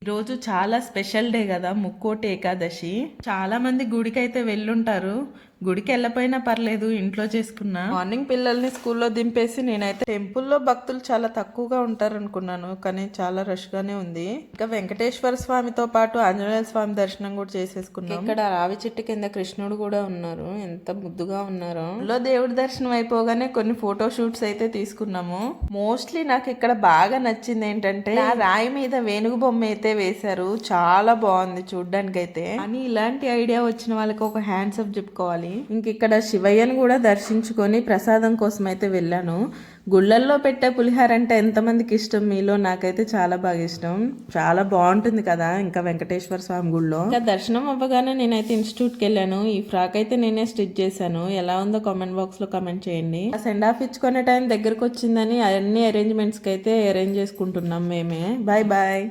ఈరోజు చాలా special day కదా, ముక్కోటి ఏకాదశి. చాలా మంది గుడికి అయితే వెళ్ళుంటారు. గుడికి వెళ్ళపోయినా పర్లేదు, ఇంట్లో చేసుకున్నా. మార్నింగ్ పిల్లల్ని స్కూల్లో దింపేసి నేనైతే టెంపుల్లో భక్తులు చాలా తక్కువగా ఉంటారు అనుకున్నాను, కానీ చాలా రష్ గానే ఉంది. ఇంకా వెంకటేశ్వర స్వామితో పాటు ఆంజనేయ స్వామి దర్శనం కూడా చేసేసుకున్నాం. ఇక్కడ రావి చెట్టు కింద కృష్ణుడు కూడా ఉన్నారు, ఎంత ముద్దుగా ఉన్నారో. లో దేవుడి దర్శనం అయిపోగానే కొన్ని ఫోటో షూట్స్ అయితే తీసుకున్నాము. మోస్ట్లీ నాకు ఇక్కడ బాగా నచ్చింది ఏంటంటే, ఆ రాయి మీద వేణుగు బొమ్మ అయితే వేశారు, చాలా బాగుంది చూడ్డానికి అయితే. అని ఇలాంటి ఐడియా వచ్చిన వాళ్ళకి ఒక హ్యాండ్స్ అప్ చెప్పుకోవాలి. ఇంక ఇక్కడ శివయ్యను కూడా దర్శించుకొని ప్రసాదం కోసం అయితే వెళ్ళాను. గుళ్ళల్లో పెట్టే పులిహార అంటే ఎంతమందికి ఇష్టం మీలో? నాకైతే చాలా బాగా ఇష్టం, చాలా బాగుంటుంది కదా. ఇంకా వెంకటేశ్వర స్వామి గుళ్ళో ఇంకా దర్శనం అవ్వగానే నేనైతే ఇన్స్టిట్యూట్కి వెళ్ళాను. ఈ ఫ్రాక్ అయితే నేనే స్టిచ్ చేశాను, ఎలా ఉందో కామెంట్ బాక్స్ లో కామెంట్ చేయండి. సెండ్ ఆఫ్ ఇచ్చుకునే టైం దగ్గరకు వచ్చిందని అన్ని అరేంజ్మెంట్స్ కి అయితే అరేంజ్ చేసుకుంటున్నాం మేమే. Bye bye.